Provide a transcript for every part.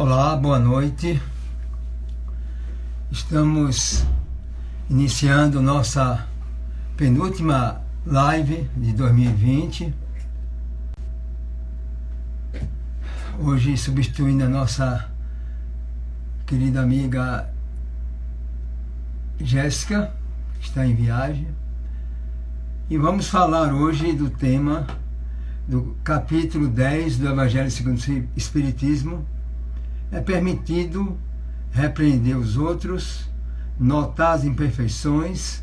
Olá, boa noite. Estamos iniciando nossa penúltima live de 2020. Hoje substituindo a nossa querida amiga Jéssica, que está em viagem. E vamos falar hoje do tema do capítulo 10 do Evangelho segundo o Espiritismo. É permitido repreender os outros, notar as imperfeições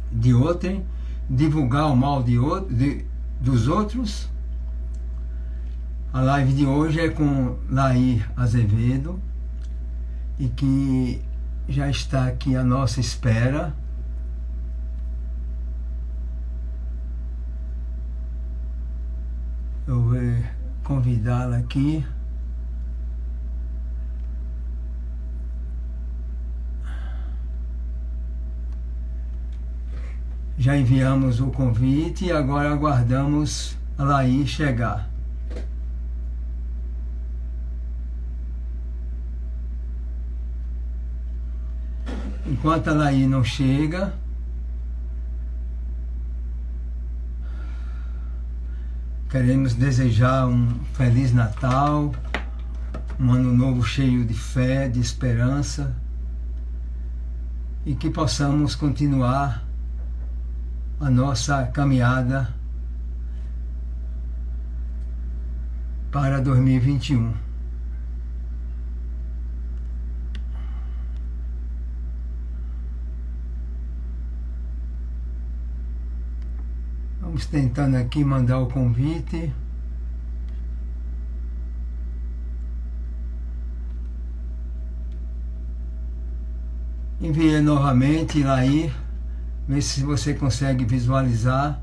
de outrem, divulgar o mal dos outros. A live de hoje é com Lair Azevedo, e que já está aqui à nossa espera. Eu vou convidá-la aqui. Já enviamos o convite e agora aguardamos a Laís chegar. Enquanto a Laís não chega, queremos desejar um Feliz Natal, um ano novo cheio de fé, de esperança, e que possamos continuar a nossa caminhada para 2021. Vamos tentando aqui mandar o convite. Enviei novamente, Lair. Vê se você consegue visualizar.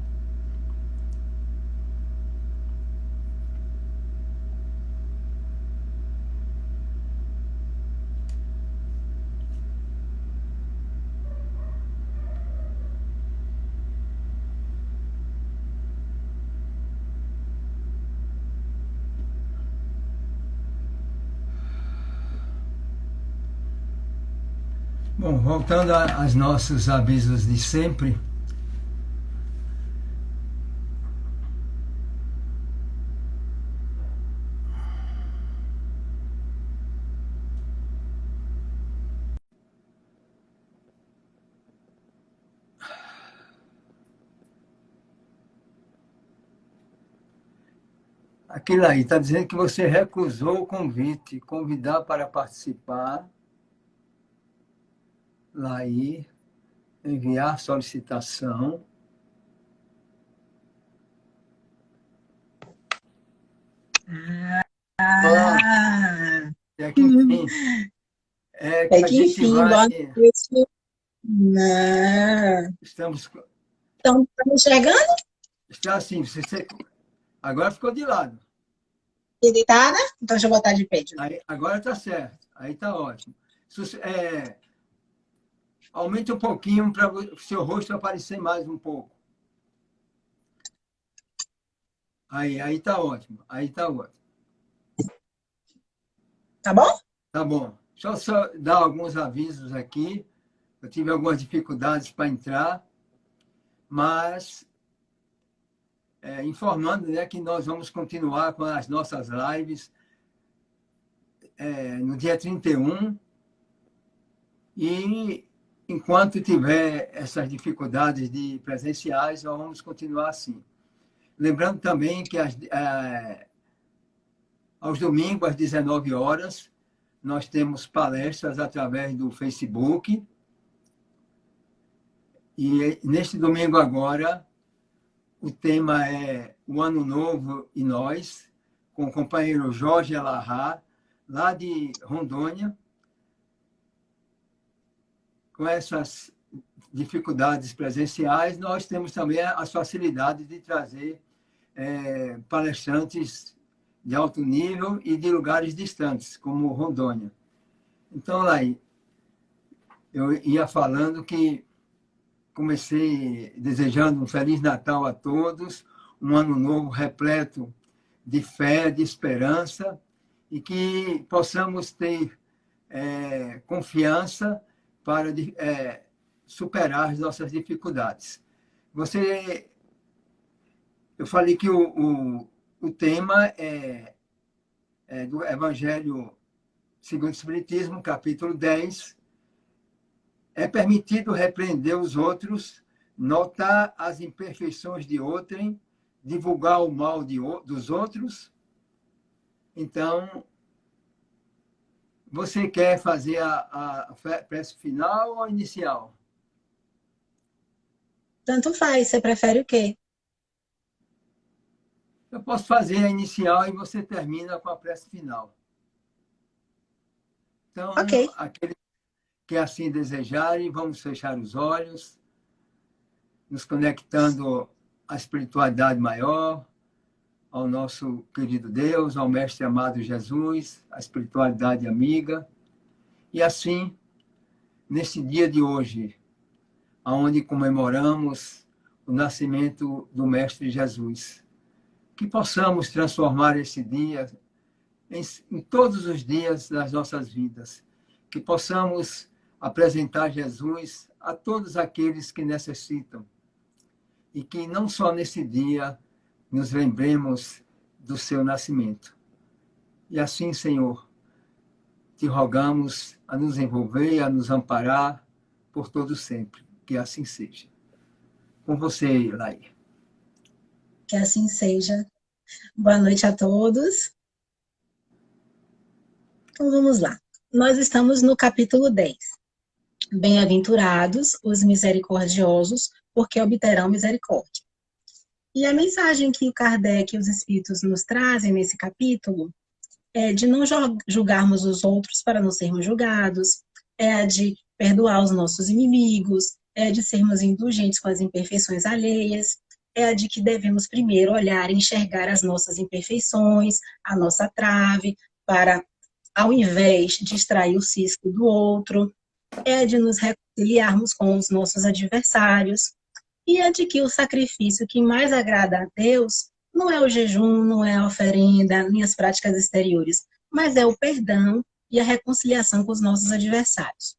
Bom, voltando aos nossos avisos de sempre. Aquilo aí está dizendo que você recusou o convite, convidar para participar, Lair, enviar solicitação. É que enfim, É que enfim, boa noite. Não. Estamos. Então, tá me enxergando? Está assim, agora ficou de lado. Editada? Então, deixa eu botar de pé de novo. Aí, agora está certo, aí está ótimo. Aumente um pouquinho para o seu rosto aparecer mais um pouco. Aí está ótimo, aí está ótimo. Tá bom? Tá bom. Deixa eu só dar alguns avisos aqui. Eu tive algumas dificuldades para entrar, mas informando, né, que nós vamos continuar com as nossas lives no dia 31, e enquanto tiver essas dificuldades de presenciais, nós vamos continuar assim. Lembrando também que aos domingos, às 19 horas, nós temos palestras através do Facebook. E neste domingo agora, o tema é o Ano Novo e Nós, com o companheiro Jorge Alarrá, lá de Rondônia. Com essas dificuldades presenciais, nós temos também as facilidades de trazer palestrantes de alto nível e de lugares distantes, como Rondônia. Então, lá, eu ia falando que comecei desejando um Feliz Natal a todos, um ano novo repleto de fé, de esperança, e que possamos ter confiança para superar as nossas dificuldades. Eu falei que o tema é do Evangelho segundo o Espiritismo, capítulo 10. É permitido repreender os outros, notar as imperfeições de outrem, divulgar o mal dos outros. Então, você quer fazer a prece final ou inicial? Tanto faz, você prefere o quê? Eu posso fazer a inicial e você termina com a prece final. Então, Ok. aqueles que assim desejarem, vamos fechar os olhos, nos conectando à espiritualidade maior, ao nosso querido Deus, ao Mestre amado Jesus, à espiritualidade amiga. E assim, nesse dia de hoje, onde comemoramos o nascimento do Mestre Jesus, que possamos transformar esse dia em todos os dias das nossas vidas, que possamos apresentar Jesus a todos aqueles que necessitam e que não só nesse dia nos lembremos do seu nascimento. E assim, Senhor, te rogamos a nos envolver, a nos amparar por todo sempre. Que assim seja. Com você, Laí. Que assim seja. Boa noite a todos. Então vamos lá. Nós estamos no capítulo 10. Bem-aventurados os misericordiosos, porque obterão misericórdia. E a mensagem que o Kardec e os Espíritos nos trazem nesse capítulo é de não julgarmos os outros para não sermos julgados, é a de perdoar os nossos inimigos, é a de sermos indulgentes com as imperfeições alheias, é a de que devemos primeiro olhar e enxergar as nossas imperfeições, a nossa trave, para, ao invés de extrair o cisco do outro, é a de nos reconciliarmos com os nossos adversários, e é de que o sacrifício que mais agrada a Deus não é o jejum, não é a oferenda, nem as práticas exteriores, mas é o perdão e a reconciliação com os nossos adversários.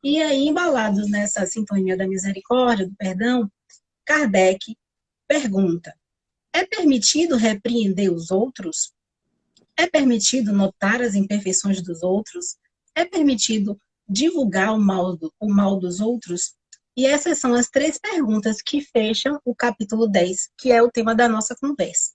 E aí, embalados nessa sintonia da misericórdia, do perdão, Kardec pergunta: é permitido repreender os outros? É permitido notar as imperfeições dos outros? É permitido divulgar o mal dos outros? E essas são as 3 perguntas que fecham o capítulo 10, que é o tema da nossa conversa.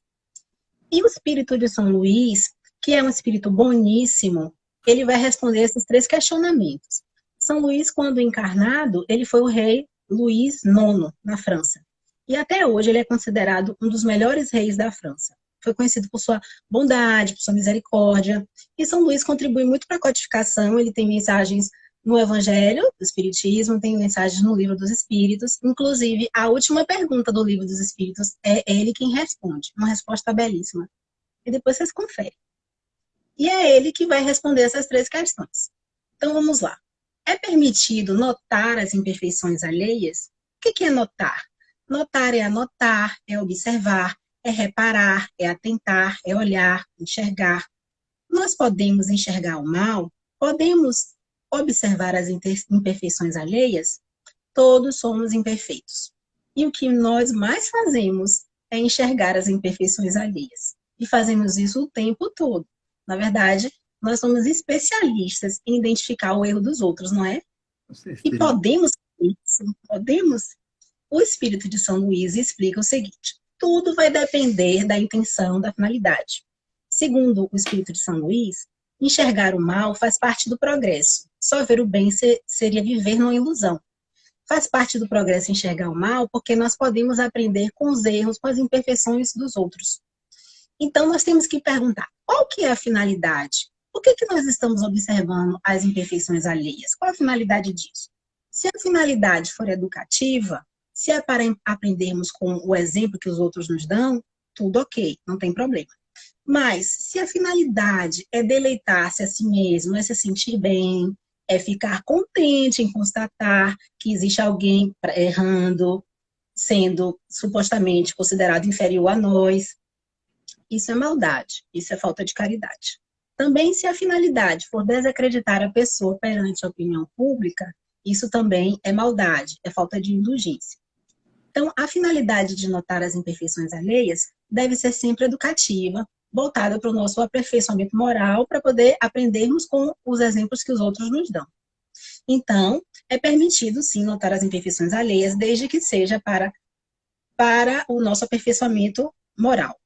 E o espírito de São Luís, que é um espírito boníssimo, ele vai responder esses 3 questionamentos. São Luís, quando encarnado, ele foi o rei Luís IX, na França. E até hoje ele é considerado um dos melhores reis da França. Foi conhecido por sua bondade, por sua misericórdia. E São Luís contribui muito para a codificação, ele tem mensagens no Evangelho do Espiritismo, tem mensagens no Livro dos Espíritos. Inclusive, a última pergunta do Livro dos Espíritos é ele quem responde. Uma resposta belíssima. E depois vocês conferem. E é ele que vai responder essas 3 questões. Então, vamos lá. É permitido notar as imperfeições alheias? O que é notar? Notar é anotar, é observar, é reparar, é atentar, é olhar, enxergar. Nós podemos enxergar o mal? Podemos observar as imperfeições alheias? Todos somos imperfeitos. E o que nós mais fazemos é enxergar as imperfeições alheias. E fazemos isso o tempo todo. Na verdade, nós somos especialistas em identificar o erro dos outros, não é? E podemos. O Espírito de São Luís explica o seguinte: tudo vai depender da intenção, da finalidade. Segundo o Espírito de São Luís, enxergar o mal faz parte do progresso. Só ver o bem seria viver numa ilusão. Faz parte do progresso enxergar o mal porque nós podemos aprender com os erros, com as imperfeições dos outros. Então, nós temos que perguntar, qual que é a finalidade? Por que nós estamos observando as imperfeições alheias? Qual a finalidade disso? Se a finalidade for educativa, se é para aprendermos com o exemplo que os outros nos dão, tudo ok, não tem problema. Mas, se a finalidade é deleitar-se a si mesmo, é se sentir bem, é ficar contente em constatar que existe alguém errando, sendo supostamente considerado inferior a nós, isso é maldade, isso é falta de caridade. Também, se a finalidade for desacreditar a pessoa perante a opinião pública, isso também é maldade, é falta de indulgência. Então, a finalidade de notar as imperfeições alheias deve ser sempre educativa, voltada para o nosso aperfeiçoamento moral, para poder aprendermos com os exemplos que os outros nos dão. Então, é permitido, sim, notar as imperfeições alheias, desde que seja para o nosso aperfeiçoamento moral.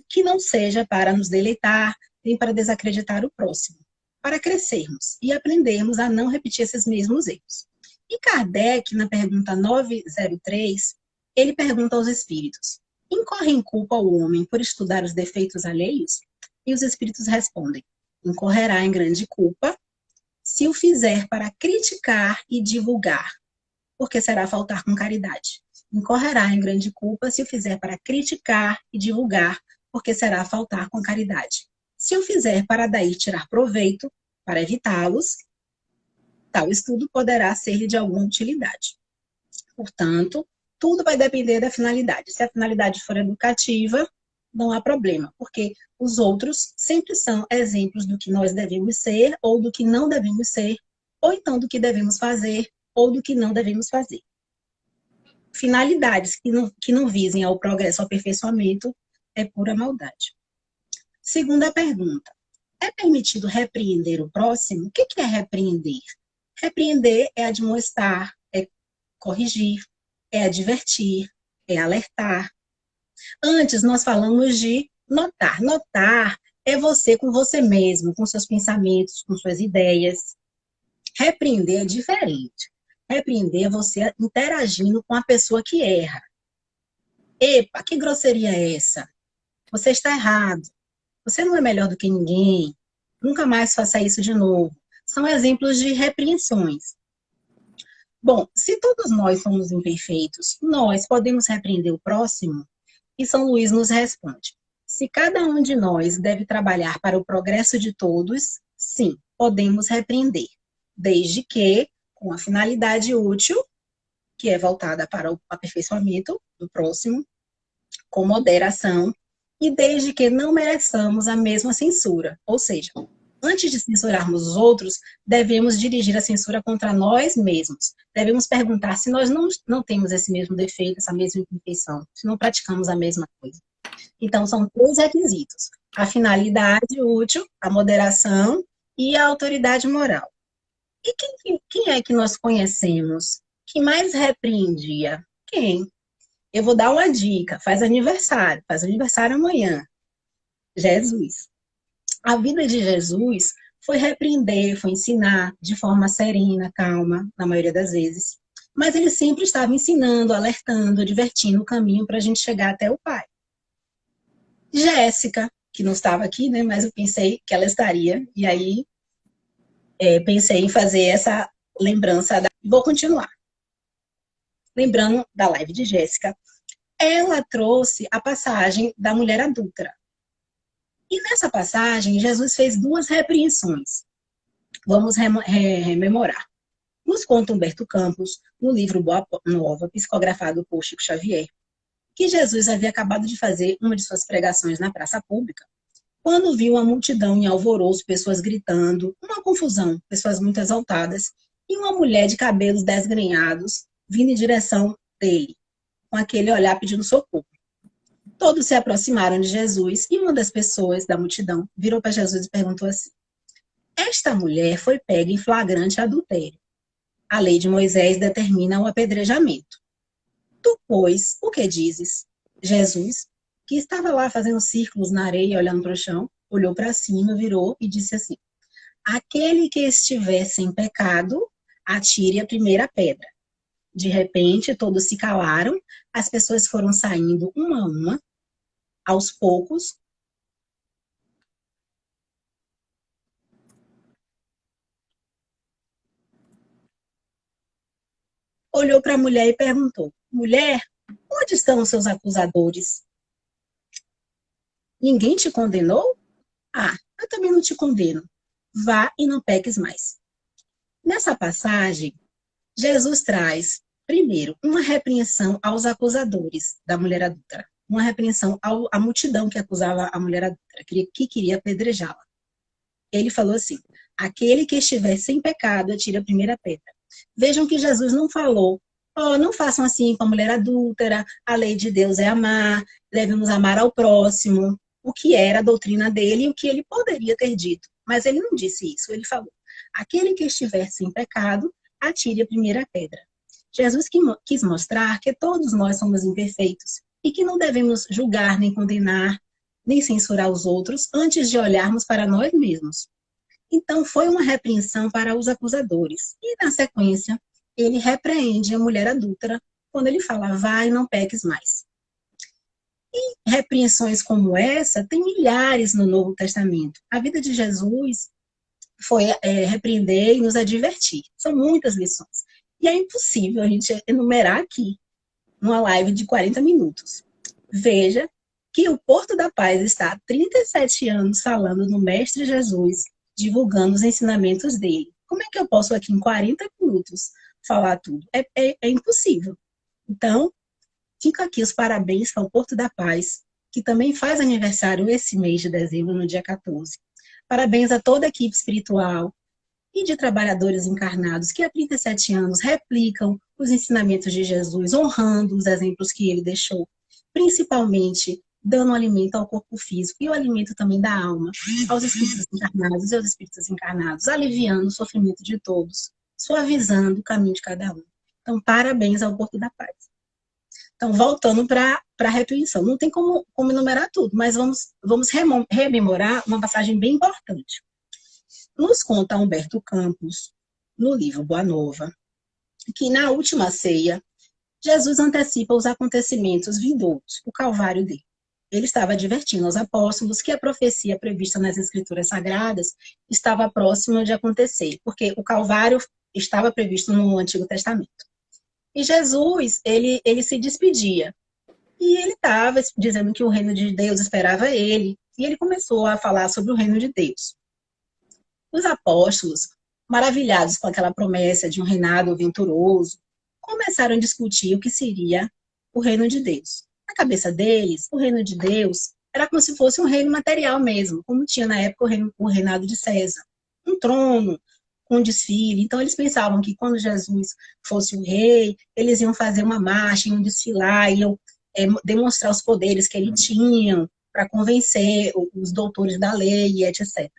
Que não seja para nos deleitar, nem para desacreditar o próximo. Para crescermos e aprendermos a não repetir esses mesmos erros. E Kardec, na pergunta 903, ele pergunta aos espíritos: incorre em culpa o homem por estudar os defeitos alheios? E os espíritos respondem: incorrerá em grande culpa se o fizer para criticar e divulgar, porque será faltar com caridade. Incorrerá em grande culpa se o fizer para criticar e divulgar, porque será faltar com caridade. Se o fizer para daí tirar proveito, para evitá-los, tal estudo poderá ser de alguma utilidade. Portanto, tudo vai depender da finalidade. Se a finalidade for educativa, não há problema, porque os outros sempre são exemplos do que nós devemos ser, ou do que não devemos ser, ou então do que devemos fazer, ou do que não devemos fazer. Finalidades que não visem ao progresso, ao aperfeiçoamento, é pura maldade. Segunda pergunta: é permitido repreender o próximo? O que é repreender? Repreender é admoestar, é corrigir, é advertir, é alertar. Antes, nós falamos de notar. Notar é você com você mesmo, com seus pensamentos, com suas ideias. Repreender é diferente. Repreender é você interagindo com a pessoa que erra. Epa, que grosseria é essa? Você está errado. Você não é melhor do que ninguém. Nunca mais faça isso de novo. São exemplos de repreensões. Bom, se todos nós somos imperfeitos, nós podemos repreender o próximo? E São Luís nos responde: se cada um de nós deve trabalhar para o progresso de todos, sim, podemos repreender, desde que com a finalidade útil, que é voltada para o aperfeiçoamento do próximo, com moderação, e desde que não mereçamos a mesma censura. Ou seja, antes de censurarmos os outros, devemos dirigir a censura contra nós mesmos. Devemos perguntar se nós não temos esse mesmo defeito, essa mesma imperfeição, se não praticamos a mesma coisa. Então, são 3 requisitos: a finalidade útil, a moderação e a autoridade moral. E quem é que nós conhecemos que mais repreendia? Quem? Eu vou dar uma dica: faz aniversário amanhã. Jesus. A vida de Jesus foi repreender, foi ensinar de forma serena, calma, na maioria das vezes. Mas ele sempre estava ensinando, alertando, advertindo o caminho para a gente chegar até o Pai. Jéssica, que não estava aqui, né, mas eu pensei que ela estaria, e aí pensei em fazer essa lembrança. Vou continuar. Lembrando da live de Jéssica, ela trouxe a passagem da mulher adúltera. E nessa passagem, Jesus fez 2 repreensões. Vamos rememorar. Nos conta Humberto Campos, no livro Boa Nova, psicografado por Chico Xavier, que Jesus havia acabado de fazer uma de suas pregações na praça pública, quando viu uma multidão em alvoroço, pessoas gritando, uma confusão, pessoas muito exaltadas, e uma mulher de cabelos desgrenhados vindo em direção dele, com aquele olhar pedindo socorro. Todos se aproximaram de Jesus e uma das pessoas da multidão virou para Jesus e perguntou assim: esta mulher foi pega em flagrante adultério. A lei de Moisés determina o apedrejamento. Tu, pois, o que dizes? Jesus, que estava lá fazendo círculos na areia, olhando para o chão, olhou para cima, virou e disse assim: aquele que estiver sem pecado, atire a primeira pedra. De repente, todos se calaram, as pessoas foram saindo uma a uma, aos poucos. Olhou para a mulher e perguntou: mulher, onde estão os seus acusadores? Ninguém te condenou? Ah, eu também não te condeno. Vá e não peques mais. Nessa passagem, Jesus traz, primeiro, uma repreensão aos acusadores da mulher adúltera. Uma repreensão à multidão que acusava a mulher adúltera, que queria apedrejá-la. ele falou assim: aquele que estiver sem pecado, atire a primeira pedra. Vejam que Jesus não falou: oh, não façam assim com a mulher adúltera, a lei de Deus é amar, devemos amar ao próximo, o que era a doutrina dele e o que ele poderia ter dito. Mas ele não disse isso, ele falou: aquele que estiver sem pecado, atire a primeira pedra. Jesus quis mostrar que todos nós somos imperfeitos e que não devemos julgar, nem condenar, nem censurar os outros antes de olharmos para nós mesmos. Então, foi uma repreensão para os acusadores. E, na sequência, ele repreende a mulher adúltera quando ele fala: vai, não peques mais. E repreensões como essa tem milhares no Novo Testamento. A vida de Jesus foi repreender e nos advertir. São muitas lições. E é impossível a gente enumerar aqui, numa live de 40 minutos. Veja que o Porto da Paz está há 37 anos falando no Mestre Jesus, divulgando os ensinamentos dele. Como é que eu posso aqui em 40 minutos falar tudo? É impossível. Então, fica aqui os parabéns para o Porto da Paz, que também faz aniversário esse mês de dezembro, no dia 14. Parabéns a toda a equipe espiritual e de trabalhadores encarnados que há 37 anos replicam os ensinamentos de Jesus, honrando os exemplos que ele deixou, principalmente dando alimento ao corpo físico e o alimento também da alma, aos espíritos encarnados e aos espíritos encarnados, aliviando o sofrimento de todos, suavizando o caminho de cada um. Então, parabéns ao Porto da Paz. Então, voltando para a repreensão. Não tem como enumerar tudo, mas vamos rememorar uma passagem bem importante. Nos conta Humberto Campos, no livro Boa Nova, que na última ceia, Jesus antecipa os acontecimentos vindouros, o calvário dele. Ele estava advertindo aos apóstolos que a profecia prevista nas Escrituras Sagradas estava próxima de acontecer, porque o Calvário estava previsto no Antigo Testamento. E Jesus, ele se despedia. E ele estava dizendo que o reino de Deus esperava ele. E ele começou a falar sobre o reino de Deus. Os apóstolos, maravilhados com aquela promessa de um reinado venturoso, começaram a discutir o que seria o reino de Deus. Na cabeça deles, o reino de Deus era como se fosse um reino material mesmo, como tinha na época o reinado de César. Um trono, com desfile. Então, eles pensavam que quando Jesus fosse o rei, eles iam fazer uma marcha, iam desfilar, iam demonstrar os poderes que ele tinha para convencer os doutores da lei, etc.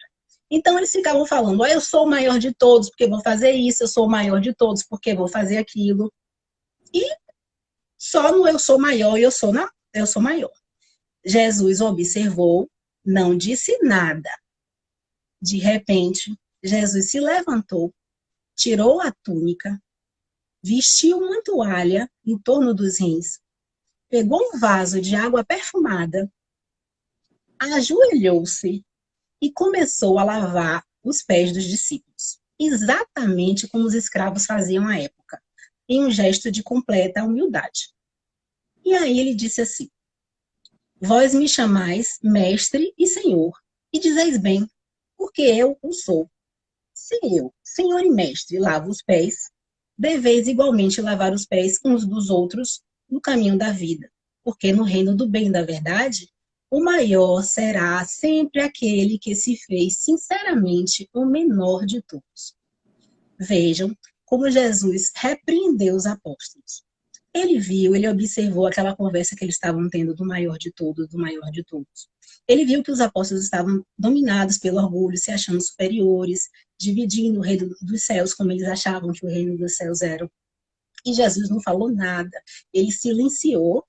Então, eles ficavam falando: eu sou o maior de todos porque vou fazer isso, eu sou o maior de todos porque vou fazer aquilo. E só no eu sou maior e eu sou maior. Jesus observou, não disse nada. De repente, Jesus se levantou, tirou a túnica, vestiu uma toalha em torno dos rins, pegou um vaso de água perfumada, ajoelhou-se e começou a lavar os pés dos discípulos, exatamente como os escravos faziam à época, em um gesto de completa humildade. E aí ele disse assim: vós me chamais mestre e senhor, e dizeis bem, porque eu o sou. Se eu, senhor e mestre, lavo os pés, deveis igualmente lavar os pés uns dos outros no caminho da vida, porque no reino do bem e da verdade, o maior será sempre aquele que se fez sinceramente o menor de todos. Vejam como Jesus repreendeu os apóstolos. Ele observou aquela conversa que eles estavam tendo do maior de todos, do maior de todos. Ele viu que os apóstolos estavam dominados pelo orgulho, se achando superiores, dividindo o reino dos céus como eles achavam que o reino dos céus era. E Jesus não falou nada. Ele silenciou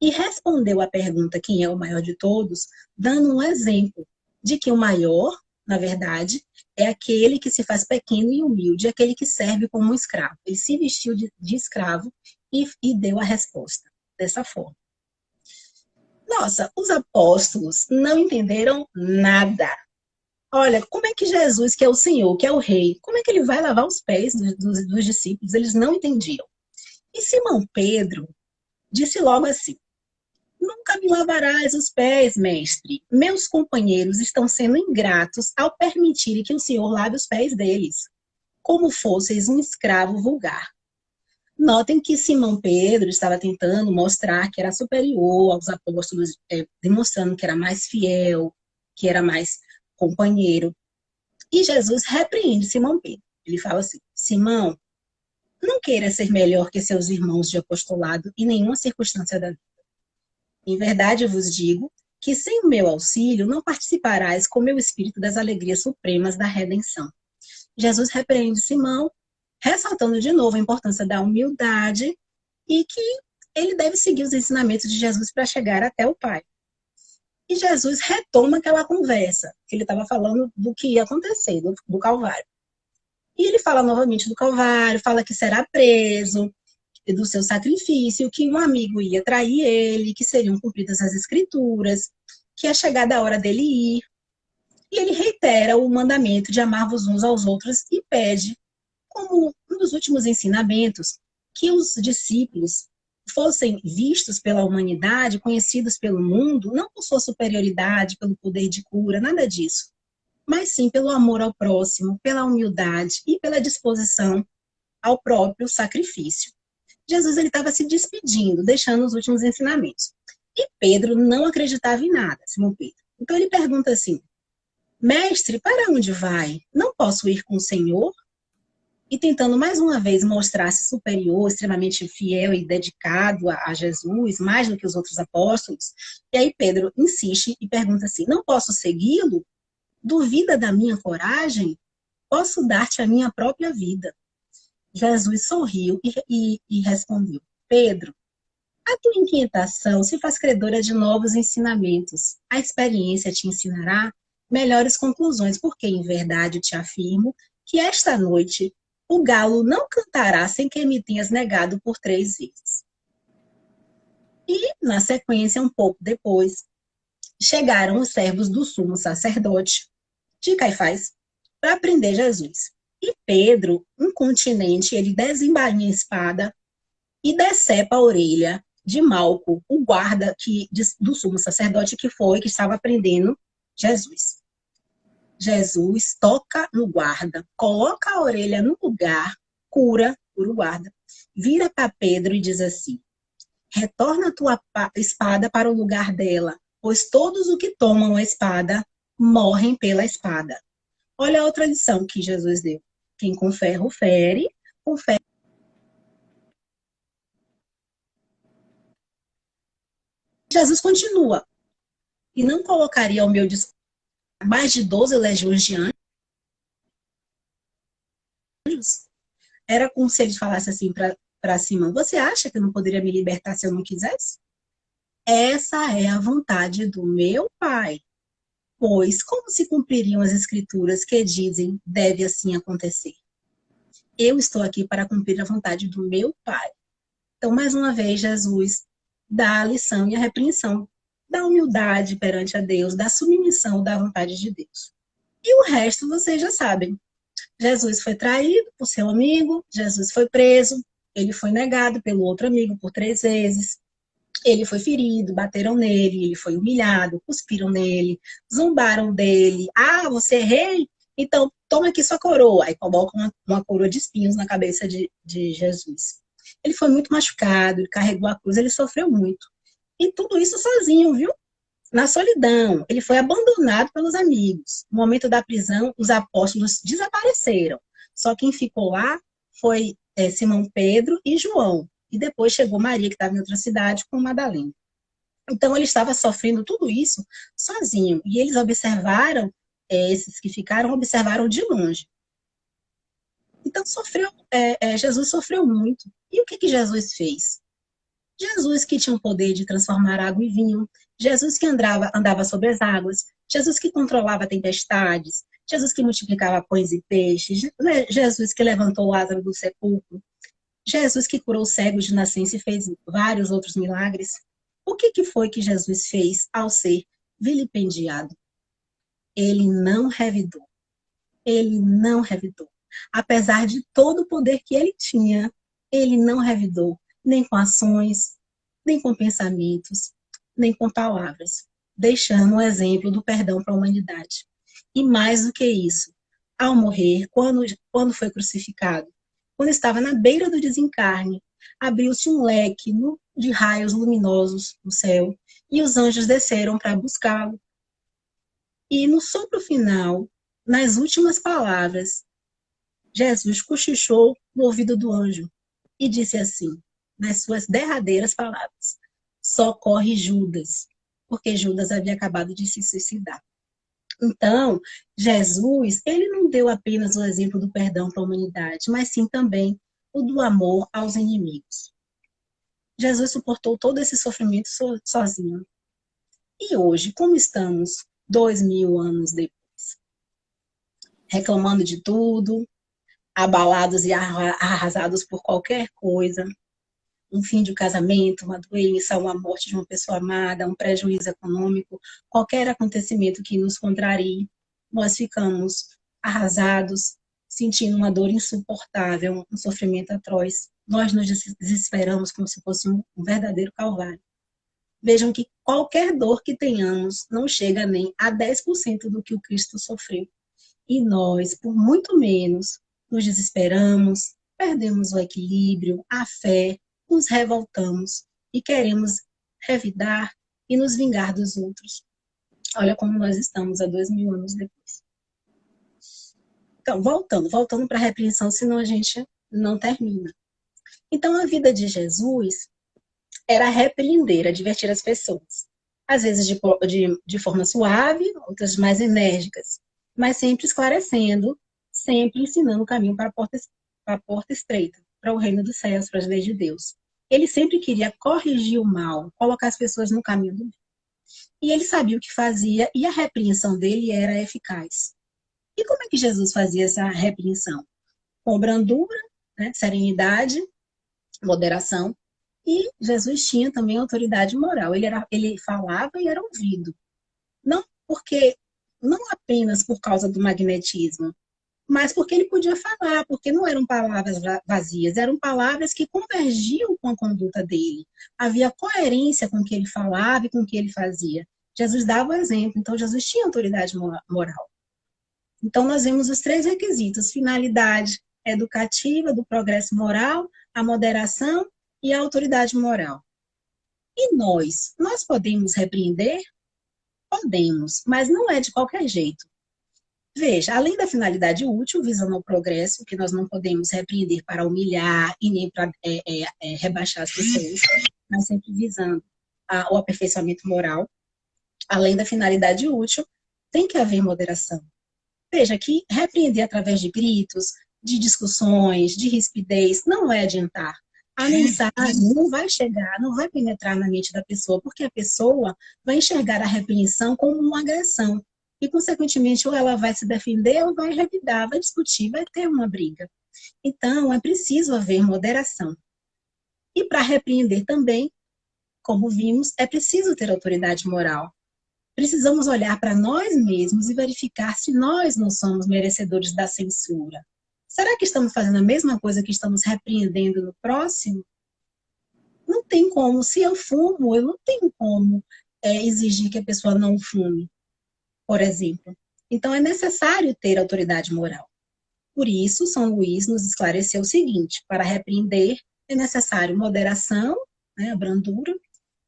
e respondeu à pergunta: quem é o maior de todos? Dando um exemplo de que o maior, na verdade, é aquele que se faz pequeno e humilde, aquele que serve como um escravo. Ele se vestiu de escravo e deu a resposta dessa forma. Nossa, os apóstolos não entenderam nada. Olha, como é que Jesus, que é o Senhor, que é o Rei, como é que ele vai lavar os pés dos discípulos? Eles não entendiam. E Simão Pedro disse logo assim: nunca me lavarás os pés, mestre. Meus companheiros estão sendo ingratos ao permitirem que o Senhor lave os pés deles, como fosseis um escravo vulgar. Notem que Simão Pedro estava tentando mostrar que era superior aos apóstolos, demonstrando que era mais fiel, que era mais companheiro. E Jesus repreende Simão Pedro. Ele fala assim: Simão, não queira ser melhor que seus irmãos de apostolado em nenhuma circunstância da vida. Em verdade vos digo que sem o meu auxílio não participarás com meu espírito das alegrias supremas da redenção. Jesus repreende Simão, ressaltando de novo a importância da humildade e que ele deve seguir os ensinamentos de Jesus para chegar até o Pai. E Jesus retoma aquela conversa, que ele estava falando do que ia acontecer, do Calvário. E ele fala novamente do Calvário, fala que será preso, do seu sacrifício, que um amigo ia trair ele, que seriam cumpridas as escrituras, que é chegada a hora dele ir. E ele reitera o mandamento de amar-vos uns aos outros e pede, como um dos últimos ensinamentos, que os discípulos fossem vistos pela humanidade, conhecidos pelo mundo, não por sua superioridade, pelo poder de cura, nada disso, mas sim pelo amor ao próximo, pela humildade e pela disposição ao próprio sacrifício. Jesus estava se despedindo, deixando os últimos ensinamentos. E Pedro não acreditava em nada, Simão Pedro. Então ele pergunta assim: Mestre, para onde vai? Não posso ir com o Senhor? E tentando mais uma vez mostrar-se superior, extremamente fiel e dedicado a Jesus, mais do que os outros apóstolos. E aí Pedro insiste e pergunta assim: não posso segui-lo? Duvida da minha coragem? Posso dar-te a minha própria vida. Jesus sorriu e respondeu: Pedro, a tua inquietação se faz credora de novos ensinamentos. A experiência te ensinará melhores conclusões, porque em verdade te afirmo que esta noite o galo não cantará sem que me tenhas negado por 3 vezes. E, na sequência, um pouco depois, chegaram os servos do sumo sacerdote de Caifás para prender Jesus. E Pedro, incontinente, ele desembainha a espada e decepa a orelha de Malco, o guarda do sumo sacerdote que estava prendendo Jesus. Jesus toca no guarda, coloca a orelha no lugar, cura o guarda, vira para Pedro e diz assim: retorna a tua espada para o lugar dela, pois todos os que tomam a espada morrem pela espada. Olha a outra lição que Jesus deu. Quem com ferro fere, com ferro. Jesus continua. E não colocaria ao meu dispor mais de 12 legiões de anjos? Era como se ele falasse assim para Simão: você acha que eu não poderia me libertar se eu não quisesse? Essa é a vontade do meu Pai. Pois como se cumpririam as escrituras que dizem deve assim acontecer? Eu estou aqui para cumprir a vontade do meu Pai. Então, mais uma vez, Jesus dá a lição e a repreensão da humildade perante a Deus, da submissão da vontade de Deus. E o resto vocês já sabem. Jesus foi traído por seu amigo, Jesus foi preso, ele foi negado pelo outro amigo por 3 vezes, ele foi ferido, bateram nele, ele foi humilhado, cuspiram nele, zombaram dele. Ah, você é rei? Então, toma aqui sua coroa. Aí colocam uma coroa de espinhos na cabeça de Jesus. Ele foi muito machucado, ele carregou a cruz, ele sofreu muito. E tudo isso sozinho, viu? Na solidão. Ele foi abandonado pelos amigos. No momento da prisão, os apóstolos desapareceram. Só quem ficou lá foi Simão Pedro e João. E depois chegou Maria, que estava em outra cidade, com Madalena. Então, ele estava sofrendo tudo isso sozinho. E eles observaram, esses que ficaram, observaram de longe. Então, Jesus sofreu muito. E o que Jesus fez? Jesus que tinha o poder de transformar água em vinho, Jesus que andava sobre as águas, Jesus que controlava tempestades, Jesus que multiplicava pães e peixes, Jesus que levantou Lázaro do sepulcro, Jesus que curou cegos de nascença e fez vários outros milagres. O que foi que Jesus fez ao ser vilipendiado? Ele não revidou. Ele não revidou. Apesar de todo o poder que ele tinha, ele não revidou, nem com ações, nem com pensamentos, nem com palavras, deixando um exemplo do perdão para a humanidade. E mais do que isso, ao morrer, quando foi crucificado, quando estava na beira do desencarne, abriu-se um leque de raios luminosos no céu, e os anjos desceram para buscá-lo. E no sopro final, Nas últimas palavras, Jesus cochichou no ouvido do anjo e disse assim, nas suas derradeiras palavras: socorre Judas, porque Judas havia acabado de se suicidar. Então, Jesus, ele não deu apenas o exemplo do perdão para a humanidade, mas sim também o do amor aos inimigos. Jesus suportou todo esse sofrimento sozinho. E hoje, como estamos 2000 anos depois? Reclamando de tudo, abalados e arrasados por qualquer coisa, um fim de um casamento, uma doença, uma morte de uma pessoa amada, um prejuízo econômico, qualquer acontecimento que nos contrarie, nós ficamos arrasados, sentindo uma dor insuportável, um sofrimento atroz. Nós nos desesperamos como se fosse um verdadeiro calvário. Vejam que qualquer dor que tenhamos não chega nem a 10% do que o Cristo sofreu. E nós, por muito menos, nos desesperamos, perdemos o equilíbrio, a fé, nos revoltamos e queremos revidar e nos vingar dos outros. Olha como nós estamos há 2000 anos depois. Então, voltando para a repreensão, senão a gente não termina. Então, a vida de Jesus era repreender, advertir as pessoas. Às vezes de forma suave, outras mais enérgicas, mas sempre esclarecendo, sempre ensinando o caminho para a porta estreita, para o reino dos céus, para as leis de Deus. Ele sempre queria corrigir o mal, colocar as pessoas no caminho do bem. E ele sabia o que fazia e a repreensão dele era eficaz. E como é que Jesus fazia essa repreensão? Com brandura, né, serenidade, moderação. E Jesus tinha também autoridade moral. Ele falava e era ouvido. Não apenas por causa do magnetismo, mas porque ele podia falar, porque não eram palavras vazias, eram palavras que convergiam com a conduta dele. Havia coerência com o que ele falava e com o que ele fazia. Jesus dava o exemplo, então Jesus tinha autoridade moral. Então nós vemos os 3 requisitos: finalidade educativa, do progresso moral, a moderação e a autoridade moral. E nós podemos repreender? Podemos, mas não é de qualquer jeito. Veja, além da finalidade útil, visando o progresso, que nós não podemos repreender para humilhar e nem para rebaixar as pessoas, mas sempre visando o aperfeiçoamento moral, além da finalidade útil, tem que haver moderação. Veja que repreender através de gritos, de discussões, de rispidez, não vai adiantar. A mensagem não vai chegar, não vai penetrar na mente da pessoa, porque a pessoa vai enxergar a repreensão como uma agressão. E, consequentemente, ou ela vai se defender ou vai revidar, vai discutir, vai ter uma briga. Então, é preciso haver moderação. E para repreender também, como vimos, é preciso ter autoridade moral. Precisamos olhar para nós mesmos e verificar se nós não somos merecedores da censura. Será que estamos fazendo a mesma coisa que estamos repreendendo no próximo? Não tem como. Se eu fumo, eu não tenho como exigir que a pessoa não fume, por exemplo. Então, é necessário ter autoridade moral. Por isso, São Luís nos esclareceu o seguinte: para repreender é necessário moderação, né, a brandura,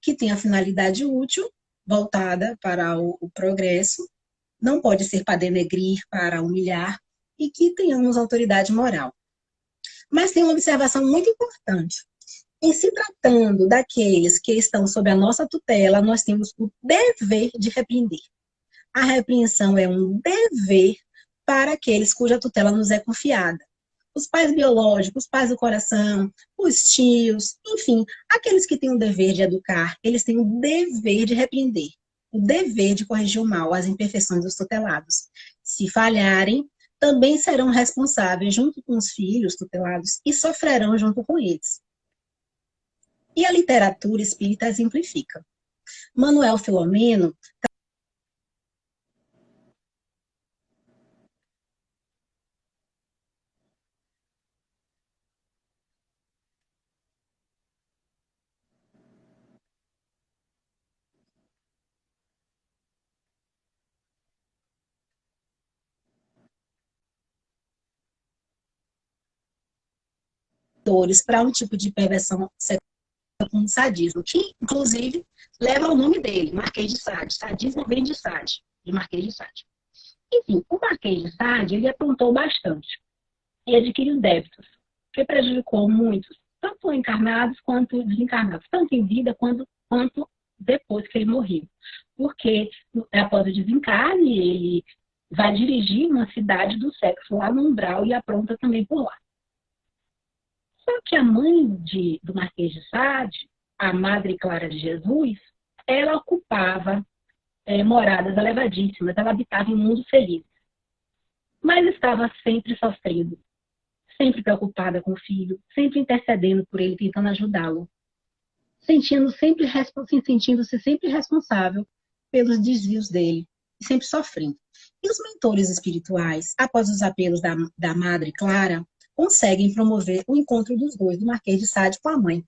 que tem a finalidade útil, voltada para o progresso, não pode ser para denegrir, para humilhar, e que tenhamos autoridade moral. Mas tem uma observação muito importante. Em se tratando daqueles que estão sob a nossa tutela, nós temos o dever de repreender. A repreensão é um dever para aqueles cuja tutela nos é confiada. Os pais biológicos, os pais do coração, os tios, enfim, aqueles que têm o dever de educar, eles têm o dever de repreender, o dever de corrigir o mal, as imperfeições dos tutelados. Se falharem, também serão responsáveis junto com os filhos tutelados e sofrerão junto com eles. E a literatura espírita exemplifica. Manuel Filomeno para um tipo de perversão sexual como sadismo, que inclusive leva o nome dele, Marquês de Sade. Sadismo vem de Sade, de Marquês de Sade. Enfim, o Marquês de Sade, ele aprontou bastante e adquiriu débitos, que prejudicou muitos, tanto encarnados quanto desencarnados, tanto em vida quanto depois que ele morreu. Porque, após o desencarne, ele vai dirigir uma cidade do sexo lá no umbral e apronta também por lá. Só que a mãe do Marquês de Sade, a Madre Clara de Jesus, ela ocupava moradas elevadíssimas, ela habitava em mundos felizes, mas estava sempre sofrendo, sempre preocupada com o filho, sempre intercedendo por ele, tentando ajudá-lo, sentindo-se sempre responsável pelos desvios dele, e sempre sofrendo. E os mentores espirituais, após os apelos da Madre Clara, conseguem promover o encontro dos dois, do Marquês de Sade com a mãe.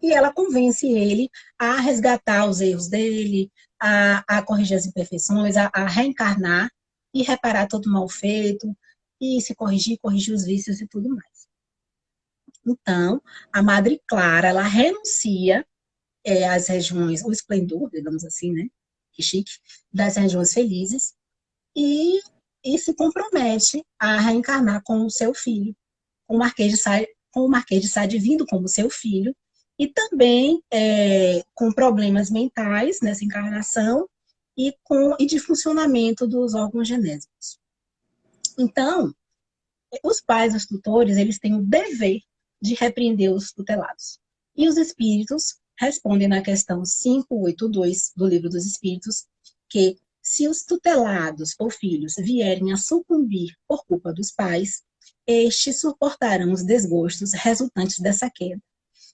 E ela convence ele a resgatar os erros dele, a corrigir as imperfeições, a reencarnar e reparar todo o mal feito, e se corrigir os vícios e tudo mais. Então, a Madre Clara, ela renuncia às regiões, o esplendor, digamos assim, né? Que chique, das regiões felizes, e se compromete a reencarnar com o seu filho, com o Marquês de Sade vindo como seu filho, e também com problemas mentais nessa encarnação e de funcionamento dos órgãos genésicos. Então, os pais, os tutores, eles têm o dever de repreender os tutelados. E os espíritos respondem na questão 582 do Livro dos Espíritos que, se os tutelados ou filhos vierem a sucumbir por culpa dos pais, estes suportarão os desgostos resultantes dessa queda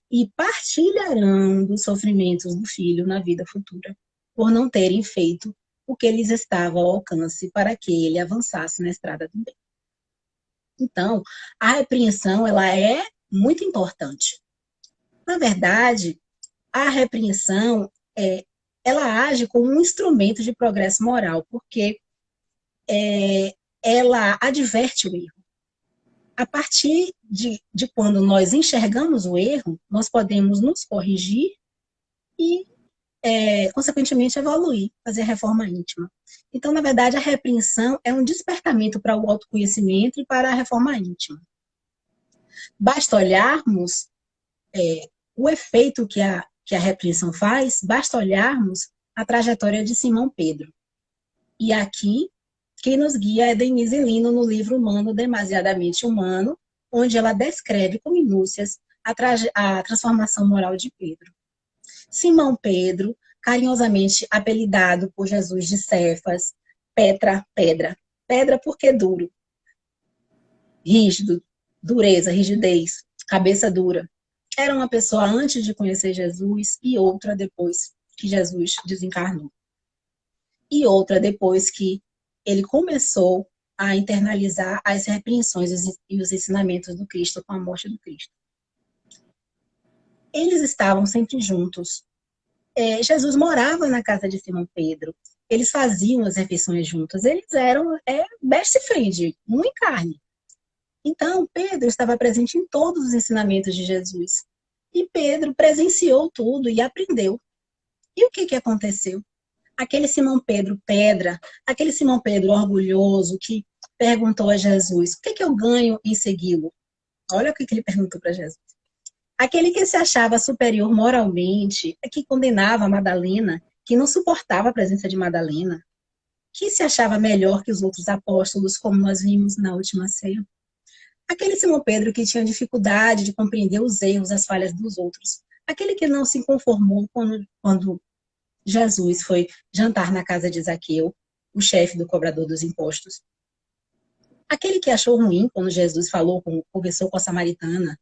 e partilharão dos sofrimentos do filho na vida futura, por não terem feito o que lhes estava ao alcance para que ele avançasse na estrada do bem. Então, a repreensão, ela é muito importante. Na verdade, a repreensão, ela age como um instrumento de progresso moral, porque ela adverte o erro. A partir de quando nós enxergamos o erro, nós podemos nos corrigir e, consequentemente, evoluir, fazer reforma íntima. Então, na verdade, a repreensão é um despertamento para o autoconhecimento e para a reforma íntima. Basta olharmos o efeito que a repreensão faz, basta olharmos a trajetória de Simão Pedro. E aqui, quem nos guia é Denise Lino no livro Humano, Demasiadamente Humano, onde ela descreve com minúcias a transformação moral de Pedro. Simão Pedro, carinhosamente apelidado por Jesus de Cefas, Pedra porque duro, rígido, dureza, rigidez, cabeça dura. Era uma pessoa antes de conhecer Jesus e outra depois que Jesus desencarnou. E outra depois que ele começou a internalizar as repreensões e os ensinamentos do Cristo com a morte do Cristo. Eles estavam sempre juntos. Jesus morava na casa de Simão Pedro. Eles faziam as refeições juntos. Eles eram best friend, um em carne. Então, Pedro estava presente em todos os ensinamentos de Jesus. E Pedro presenciou tudo e aprendeu. E o que aconteceu? Aquele Simão Pedro pedra, aquele Simão Pedro orgulhoso que perguntou a Jesus, o que eu ganho em segui-lo? Olha o que ele perguntou para Jesus. Aquele que se achava superior moralmente, que condenava a Madalena, que não suportava a presença de Madalena, que se achava melhor que os outros apóstolos, como nós vimos na última ceia. Aquele Simão Pedro que tinha dificuldade de compreender os erros, as falhas dos outros. Aquele que não se conformou quando Jesus foi jantar na casa de Zaqueu, o chefe do cobrador dos impostos. Aquele que achou ruim quando Jesus conversou com a samaritana.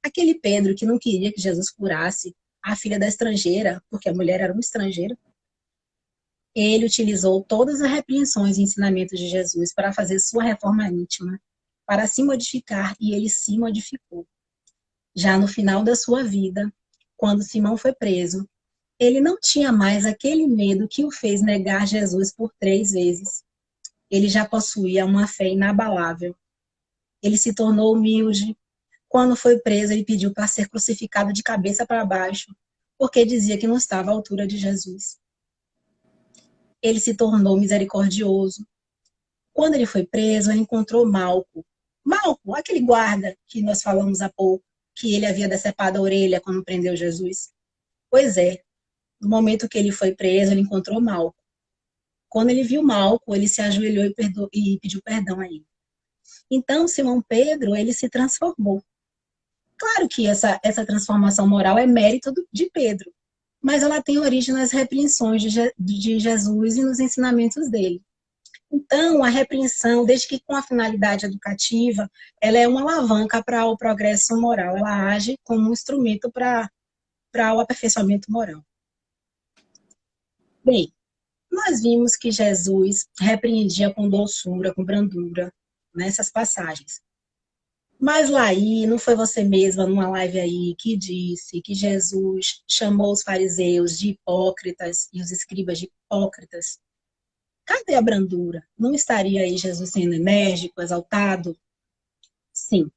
Aquele Pedro que não queria que Jesus curasse a filha da estrangeira, porque a mulher era uma estrangeira. Ele utilizou todas as repreensões e ensinamentos de Jesus para fazer sua reforma íntima, para se modificar, e ele se modificou. Já no final da sua vida, quando Simão foi preso, ele não tinha mais aquele medo que o fez negar Jesus por 3 vezes. Ele já possuía uma fé inabalável. Ele se tornou humilde. Quando foi preso, ele pediu para ser crucificado de cabeça para baixo, porque dizia que não estava à altura de Jesus. Ele se tornou misericordioso. quando ele foi preso, ele encontrou Malco. Malco, aquele guarda que nós falamos há pouco, que ele havia decepado a orelha quando prendeu Jesus. Pois é, no momento que ele foi preso, ele encontrou Malco. Quando ele viu Malco, ele se ajoelhou e pediu perdão a ele. Então, Simão Pedro, ele se transformou. Claro que essa transformação moral é mérito de Pedro, mas ela tem origem nas repreensões de Jesus e nos ensinamentos dele. Então, a repreensão, desde que com a finalidade educativa, ela é uma alavanca para o progresso moral, ela age como um instrumento para o aperfeiçoamento moral. Bem, nós vimos que Jesus repreendia com doçura, com brandura, nessas passagens. Mas lá aí, não foi você mesma, numa live aí, que disse que Jesus chamou os fariseus de hipócritas e os escribas de hipócritas? Cadê a brandura? Não estaria aí Jesus sendo enérgico, exaltado? Sim,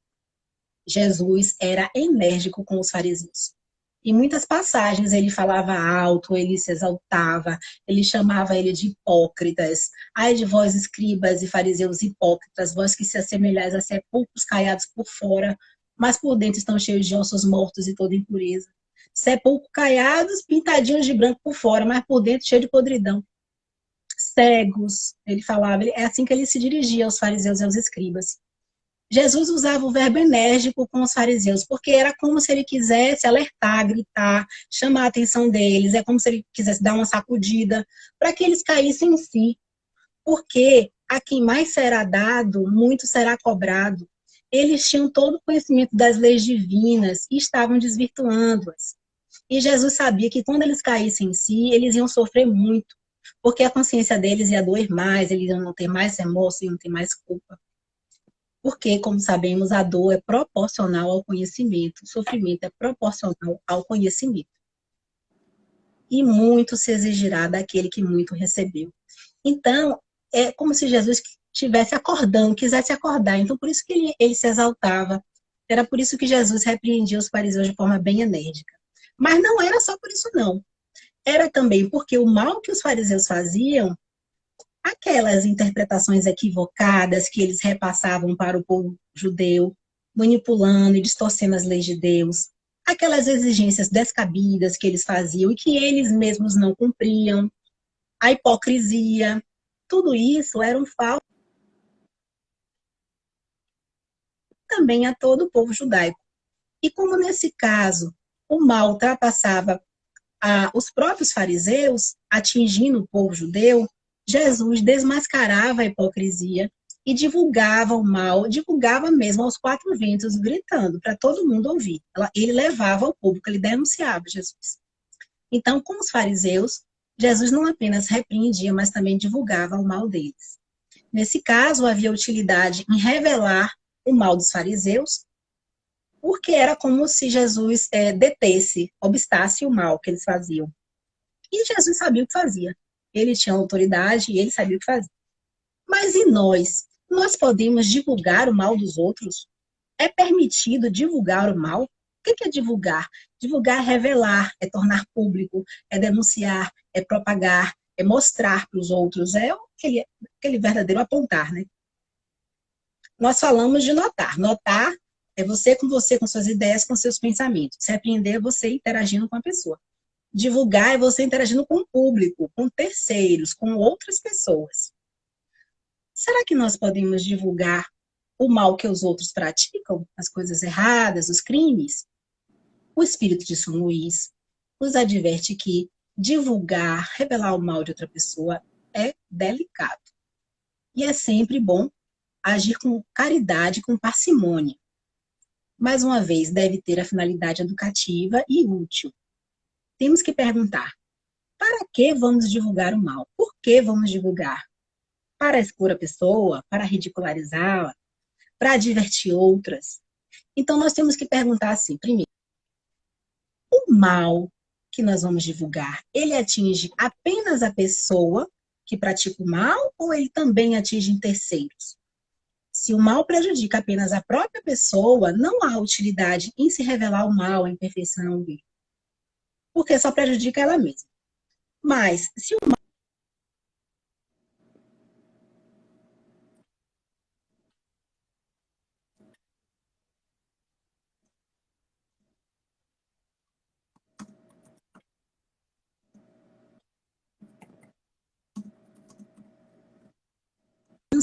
Jesus era enérgico com os fariseus. Em muitas passagens ele falava alto, ele se exaltava, ele chamava ele de hipócritas. Ai de vós, escribas e fariseus hipócritas, vós que se assemelhais a sepulcros caiados por fora, mas por dentro estão cheios de ossos mortos e toda impureza. Sepulcros caiados, pintadinhos de branco por fora, mas por dentro cheio de podridão. Cegos, ele falava, é assim que ele se dirigia aos fariseus e aos escribas. Jesus usava o verbo enérgico com os fariseus, porque era como se ele quisesse alertar, gritar, chamar a atenção deles, é como se ele quisesse dar uma sacudida, para que eles caíssem em si. Porque a quem mais será dado, muito será cobrado. Eles tinham todo o conhecimento das leis divinas e estavam desvirtuando-as. E Jesus sabia que quando eles caíssem em si, eles iam sofrer muito, porque a consciência deles ia doer mais, eles iam não ter mais remorso, iam ter mais culpa. Porque, como sabemos, a dor é proporcional ao conhecimento, o sofrimento é proporcional ao conhecimento. E muito se exigirá daquele que muito recebeu. Então, é como se Jesus estivesse acordando, quisesse acordar. Então, por isso que ele se exaltava. Era por isso que Jesus repreendia os fariseus de forma bem enérgica. Mas não era só por isso, não. Era também porque o mal que os fariseus faziam, aquelas interpretações equivocadas que eles repassavam para o povo judeu, manipulando e distorcendo as leis de Deus, aquelas exigências descabidas que eles faziam e que eles mesmos não cumpriam, a hipocrisia, tudo isso era um falso também a todo o povo judaico. E como nesse caso o mal ultrapassava os próprios fariseus, atingindo o povo judeu, Jesus desmascarava a hipocrisia e divulgava o mal, divulgava mesmo aos quatro ventos, gritando para todo mundo ouvir. Ele levava ao público, ele denunciava Jesus. Então, com os fariseus, Jesus não apenas repreendia, mas também divulgava o mal deles. Nesse caso, havia utilidade em revelar o mal dos fariseus, porque era como se Jesus detesse, obstasse o mal que eles faziam. E Jesus sabia o que fazia. Ele tinha autoridade e ele sabia o que fazia. Mas e nós? Nós podemos divulgar o mal dos outros? É permitido divulgar o mal? O que é divulgar? Divulgar é revelar, é tornar público, é denunciar, é propagar, é mostrar para os outros. É aquele verdadeiro apontar, né? Nós falamos de notar. Notar é você, com suas ideias, com seus pensamentos. Se apreender é você interagindo com a pessoa. Divulgar é você interagindo com o público, com terceiros, com outras pessoas. Será que nós podemos divulgar o mal que os outros praticam, as coisas erradas, os crimes? O espírito de São Luís nos adverte que divulgar, revelar o mal de outra pessoa é delicado. E é sempre bom agir com caridade, com parcimônia. Mais uma vez, deve ter a finalidade educativa e útil. Temos que perguntar, para que vamos divulgar o mal? Por que vamos divulgar? Para expor a pessoa? Para ridicularizá-la? Para divertir outras? Então, nós temos que perguntar assim, primeiro, o mal que nós vamos divulgar, ele atinge apenas a pessoa que pratica o mal ou ele também atinge terceiros? Se o mal prejudica apenas a própria pessoa, não há utilidade em se revelar o mal, a imperfeição dele, porque só prejudica ela mesma. Mas, se o mal...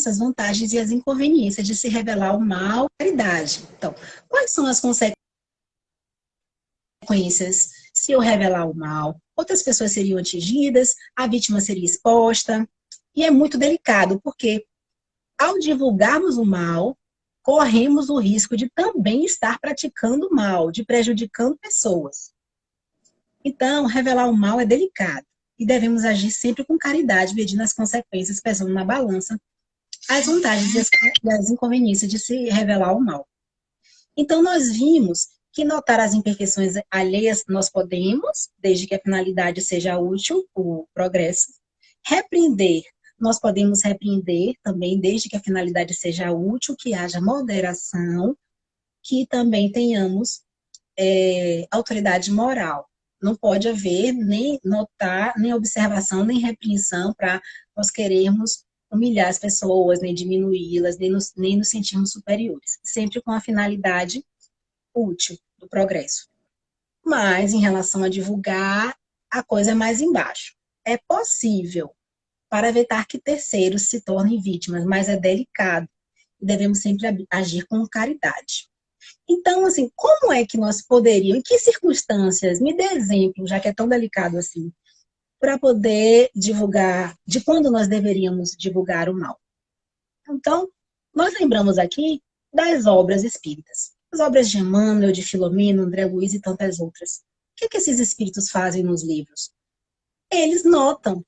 as vantagens e as inconveniências de se revelar o mal e a caridade. Então, quais são as consequências se eu revelar o mal? Outras pessoas seriam atingidas, a vítima seria exposta, e é muito delicado, porque ao divulgarmos o mal, corremos o risco de também estar praticando o mal, de prejudicando pessoas. Então, revelar o mal é delicado e devemos agir sempre com caridade, medindo as consequências, pesando na balança as vantagens e as inconveniências de se revelar o mal. Então, nós vimos que notar as imperfeições alheias nós podemos, desde que a finalidade seja útil, o progresso. Repreender, nós podemos repreender também, desde que a finalidade seja útil, que haja moderação, que também tenhamos autoridade moral. Não pode haver nem notar, nem observação, nem repreensão para nós querermos humilhar as pessoas, nem diminuí-las, nem nos sentirmos superiores. Sempre com a finalidade útil do progresso. Mas, em relação a divulgar, a coisa é mais embaixo. É possível para evitar que terceiros se tornem vítimas, mas é delicado. Devemos sempre agir com caridade. Então, assim, como é que nós poderíamos, em que circunstâncias, me dê exemplo, já que é tão delicado assim, para poder divulgar, de quando nós deveríamos divulgar o mal. Então, nós lembramos aqui das obras espíritas. As obras de Emmanuel, de Filomeno, André Luiz e tantas outras. O que esses espíritos fazem nos livros? Eles notam,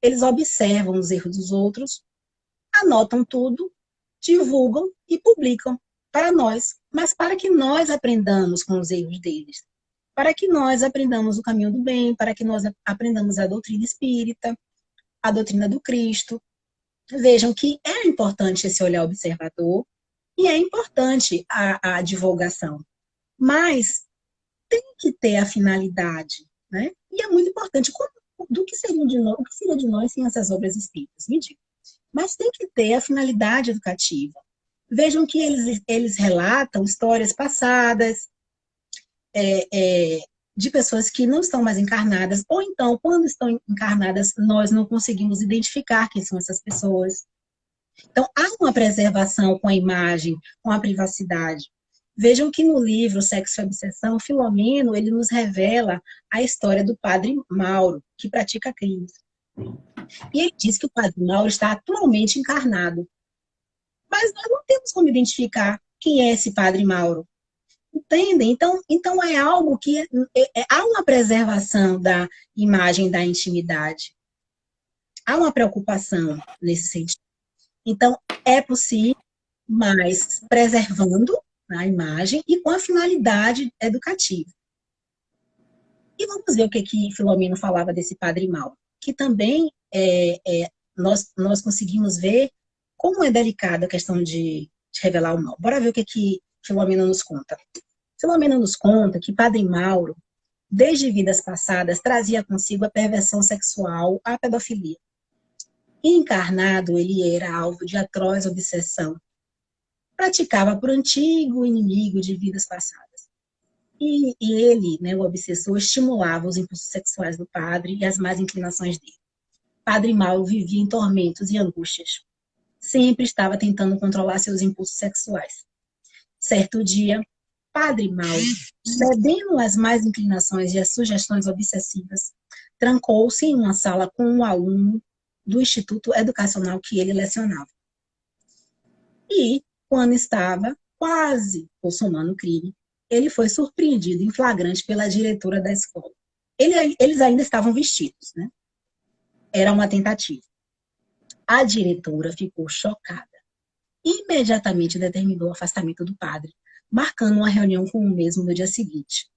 eles observam os erros dos outros, anotam tudo, divulgam e publicam para nós, mas para que nós aprendamos com os erros deles, para que nós aprendamos o caminho do bem, para que nós aprendamos a doutrina espírita, a doutrina do Cristo. Vejam que é importante esse olhar observador e é importante a divulgação, mas tem que ter a finalidade, né? E é muito importante. Do que seria de nós, o que seria de nós sem essas obras espíritas? Me diga. Mas tem que ter a finalidade educativa. Vejam que eles relatam histórias passadas de pessoas que não estão mais encarnadas, ou então, quando estão encarnadas, nós não conseguimos identificar quem são essas pessoas. Então, há uma preservação com a imagem, com a privacidade. Vejam que no livro Sexo e Obsessão, Filomeno, ele nos revela a história do padre Mauro, que pratica crimes. E ele diz que o padre Mauro está atualmente encarnado. Mas nós não temos como identificar quem é esse padre Mauro. Entendem? Então é algo que há uma preservação da imagem da intimidade. Há uma preocupação nesse sentido. Então, é possível, mas preservando a imagem e com a finalidade educativa. E vamos ver o que Filomeno falava desse padre Mauro, que também nós conseguimos ver como é delicada a questão de revelar o mal. Bora ver o que Filomeno nos conta. Filomeno nos conta que padre Mauro, desde vidas passadas, trazia consigo a perversão sexual, a pedofilia. E encarnado, ele era alvo de atroz obsessão. Praticava por antigo inimigo de vidas passadas. E ele, né, o obsessor, estimulava os impulsos sexuais do padre e as más inclinações dele. Padre Mauro vivia em tormentos e angústias. Sempre estava tentando controlar seus impulsos sexuais. Certo dia, padre Mauro, cedendo às más inclinações e às sugestões obsessivas, trancou-se em uma sala com um aluno do instituto educacional que ele lecionava. E, quando estava quase consumando o crime, ele foi surpreendido em flagrante pela diretora da escola. Eles ainda estavam vestidos, né? Era uma tentativa. A diretora ficou chocada. Imediatamente determinou o afastamento do padre, marcando uma reunião com o mesmo no dia seguinte.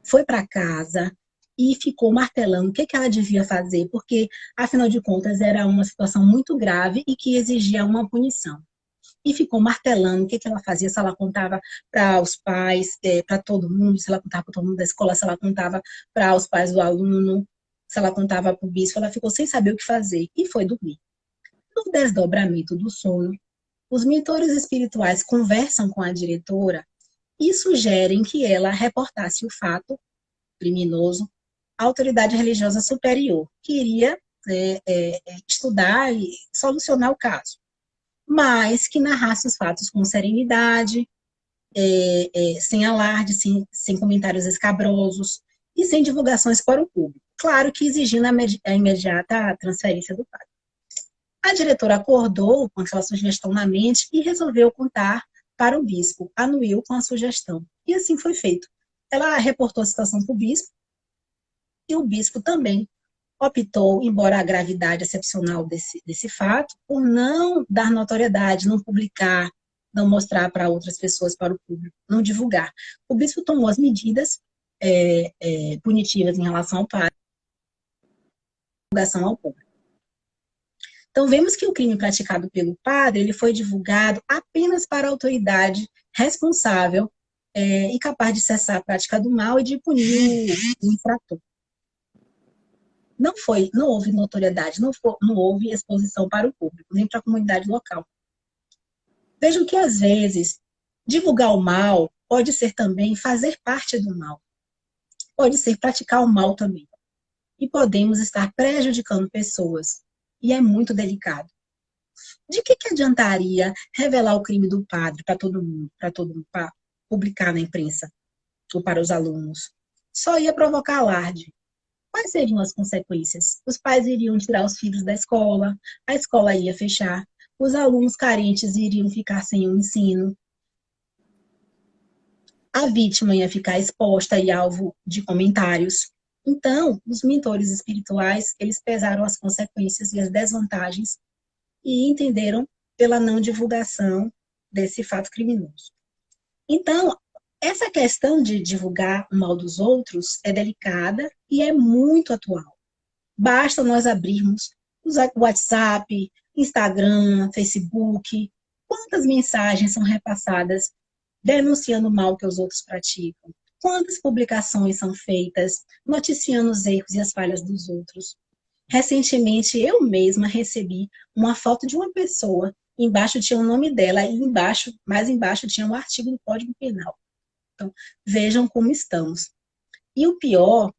Foi para casa e ficou martelando o que ela devia fazer, porque, afinal de contas, era uma situação muito grave e que exigia uma punição. E ficou martelando o que ela fazia, se ela contava para os pais, para todo mundo, se ela contava para todo mundo da escola, se ela contava para os pais do aluno, se ela contava para o bispo. Ela ficou sem saber o que fazer e foi dormir. No desdobramento do sono, os mentores espirituais conversam com a diretora e sugerem que ela reportasse o fato criminoso à autoridade religiosa superior, que iria estudar e solucionar o caso. mas que narrasse os fatos com serenidade, sem alarde, sem comentários escabrosos e sem divulgações para o público. Claro que exigindo a imediata transferência do padre. A diretora acordou com aquela sugestão na mente e resolveu contar para o bispo, anuiu com a sugestão. E assim foi feito. Ela reportou a situação para o bispo, e o bispo também optou, embora a gravidade excepcional desse fato, por não dar notoriedade, não publicar, não mostrar para outras pessoas, para o público, não divulgar. O bispo tomou as medidas punitivas em relação ao padre, divulgação ao público. Então, vemos que o crime praticado pelo padre ele foi divulgado apenas para a autoridade responsável e capaz de cessar a prática do mal e de punir o infrator. Não houve notoriedade, não houve exposição para o público, nem para a comunidade local. Vejam que, às vezes, divulgar o mal pode ser também fazer parte do mal. Pode ser praticar o mal também. E podemos estar prejudicando pessoas. E é muito delicado. De que adiantaria revelar o crime do padre para todo mundo, para publicar na imprensa ou para os alunos? Só ia provocar alarde. Quais seriam as consequências? Os pais iriam tirar os filhos da escola, a escola ia fechar, os alunos carentes iriam ficar sem o ensino, a vítima ia ficar exposta e alvo de comentários. Então, os mentores espirituais, eles pesaram as consequências e as desvantagens e entenderam pela não divulgação desse fato criminoso. Então, essa questão de divulgar o mal dos outros é delicada e é muito atual. Basta nós abrirmos o WhatsApp, Instagram, Facebook, quantas mensagens são repassadas denunciando o mal que os outros praticam. Quantas publicações são feitas noticiando os erros e as falhas dos outros? Recentemente, eu mesma recebi uma foto de uma pessoa, embaixo tinha o nome dela e mais embaixo tinha um artigo do Código Penal. Então, vejam como estamos. E o pior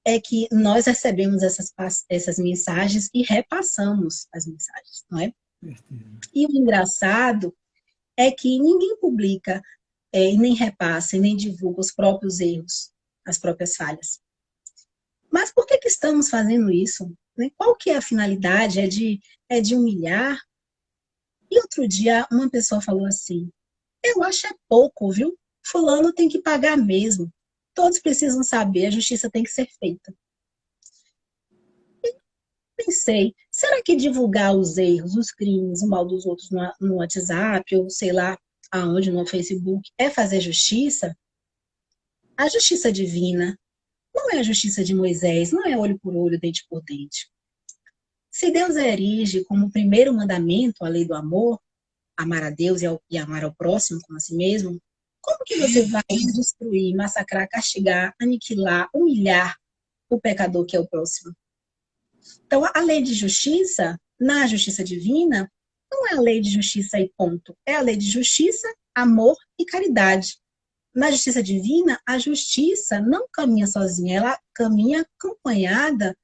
é que nós recebemos essas mensagens e repassamos as mensagens, não é? E o engraçado é que ninguém publica e nem repassa, e nem divulga os próprios erros, as próprias falhas. Mas por que estamos fazendo isso? Qual que é a finalidade? É de humilhar? E outro dia uma pessoa falou assim, eu acho pouco, viu? Fulano tem que pagar mesmo. Todos precisam saber, a justiça tem que ser feita. E pensei, será que divulgar os erros, os crimes, o mal dos outros no WhatsApp, ou sei lá, aonde no Facebook, é fazer justiça? A justiça divina não é a justiça de Moisés, não é olho por olho, dente por dente. Se Deus erige como primeiro mandamento a lei do amor, amar a Deus e amar ao próximo como a si mesmo, como que você vai destruir, massacrar, castigar, aniquilar, humilhar o pecador que é o próximo? Então, a lei de justiça, na justiça divina, não é a lei de justiça e ponto. É a lei de justiça, amor e caridade. Na justiça divina, a justiça não caminha sozinha, ela caminha acompanhada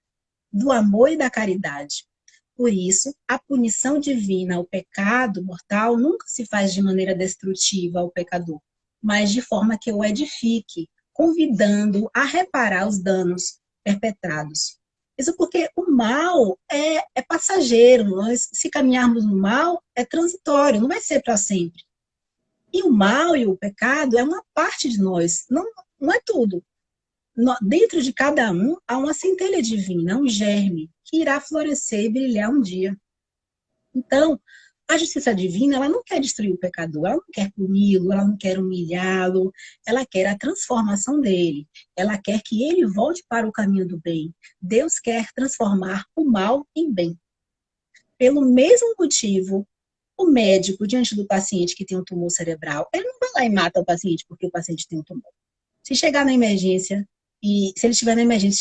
do amor e da caridade. Por isso, a punição divina ao pecado mortal nunca se faz de maneira destrutiva ao pecador, mas de forma que o edifique, convidando a reparar os danos perpetrados. Isso porque o mal é passageiro, nós, se caminharmos no mal, é transitório, não vai ser para sempre. E o mal e o pecado é uma parte de nós, não é tudo. Dentro de cada um há uma centelha divina, um germe, que irá florescer e brilhar um dia. Então, a justiça divina, ela não quer destruir o pecador, ela não quer puni-lo, ela não quer humilhá-lo, ela quer a transformação dele, ela quer que ele volte para o caminho do bem. Deus quer transformar o mal em bem. Pelo mesmo motivo, o médico, diante do paciente que tem um tumor cerebral, ele não vai lá e mata o paciente porque o paciente tem um tumor. Se chegar na emergência, e se ele estiver na emergência,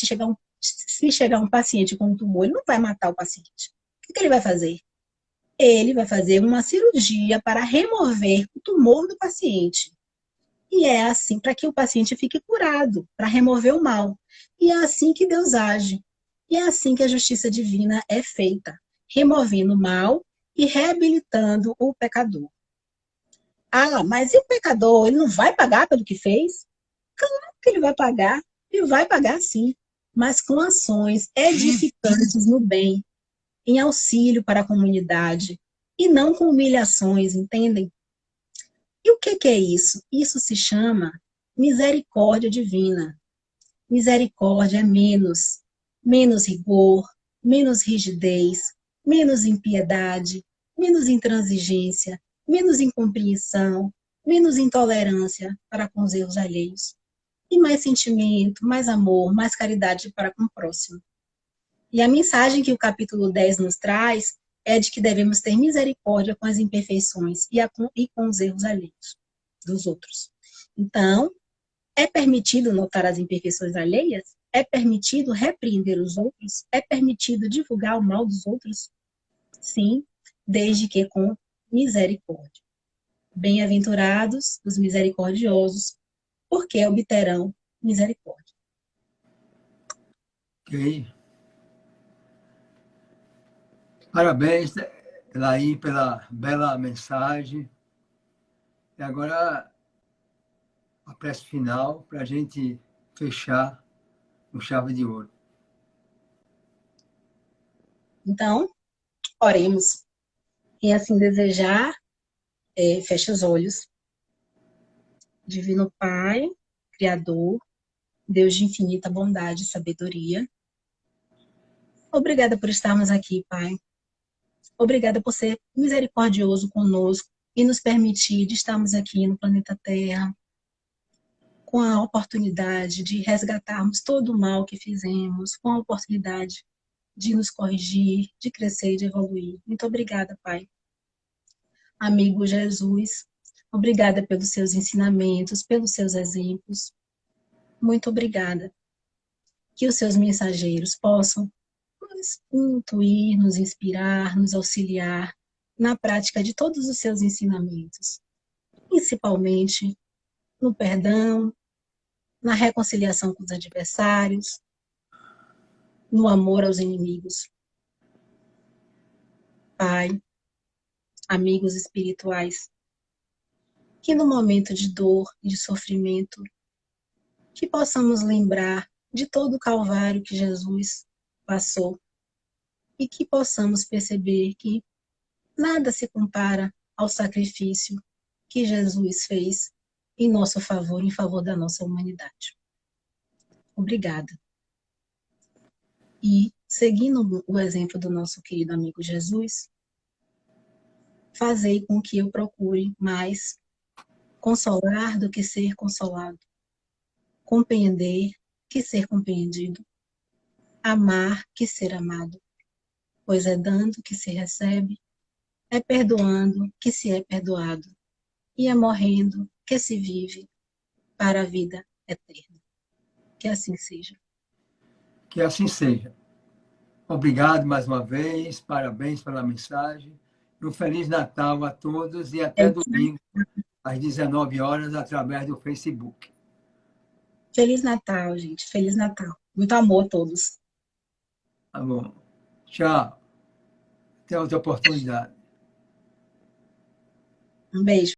se chegar um paciente com um tumor, ele não vai matar o paciente. O que ele vai fazer? Ele vai fazer uma cirurgia para remover o tumor do paciente. E é assim, para que o paciente fique curado, para remover o mal. E é assim que Deus age. E é assim que a justiça divina é feita, removendo o mal e reabilitando o pecador. Ah, mas e o pecador? Ele não vai pagar pelo que fez? Claro que ele vai pagar, e vai pagar sim, mas com ações edificantes no bem, em auxílio para a comunidade, e não com humilhações, entendem? E o que é isso? Isso se chama misericórdia divina. Misericórdia é menos rigor, menos rigidez, menos impiedade, menos intransigência, menos incompreensão, menos intolerância para com os erros alheios. E mais sentimento, mais amor, mais caridade para com o próximo. E a mensagem que o capítulo 10 nos traz é de que devemos ter misericórdia com as imperfeições e com os erros alheios dos outros. Então, é permitido notar as imperfeições alheias? É permitido repreender os outros? É permitido divulgar o mal dos outros? Sim, desde que com misericórdia. Bem-aventurados os misericordiosos, porque obterão misericórdia. Ok. Parabéns, Laí, pela bela mensagem. E agora a prece final para a gente fechar com chave de ouro. Então, oremos. E assim desejar, feche os olhos. Divino Pai, Criador, Deus de infinita bondade e sabedoria. Obrigada por estarmos aqui, Pai. Obrigada por ser misericordioso conosco e nos permitir de estarmos aqui no planeta Terra com a oportunidade de resgatarmos todo o mal que fizemos, com a oportunidade de nos corrigir, de crescer e de evoluir. Muito obrigada, Pai. Amigo Jesus, obrigada pelos seus ensinamentos, pelos seus exemplos. Muito obrigada. Que os seus mensageiros possam nos intuir, nos inspirar, nos auxiliar na prática de todos os seus ensinamentos, principalmente no perdão, na reconciliação com os adversários, no amor aos inimigos. Pai, amigos espirituais, que no momento de dor e de sofrimento, que possamos lembrar de todo o calvário que Jesus passou e que possamos perceber que nada se compara ao sacrifício que Jesus fez em nosso favor, em favor da nossa humanidade. Obrigada. E, seguindo o exemplo do nosso querido amigo Jesus, fazei com que eu procure mais consolar do que ser consolado, compreender que ser compreendido, amar que ser amado, pois é dando que se recebe, é perdoando que se é perdoado, e é morrendo que se vive para a vida eterna. Que assim seja. Que assim seja. Obrigado mais uma vez, parabéns pela mensagem. Um Feliz Natal a todos e até domingo, às 19 horas, através do Facebook. Feliz Natal, gente. Feliz Natal. Muito amor a todos. Tá bom. Tchau. Até outra oportunidade. Um beijo.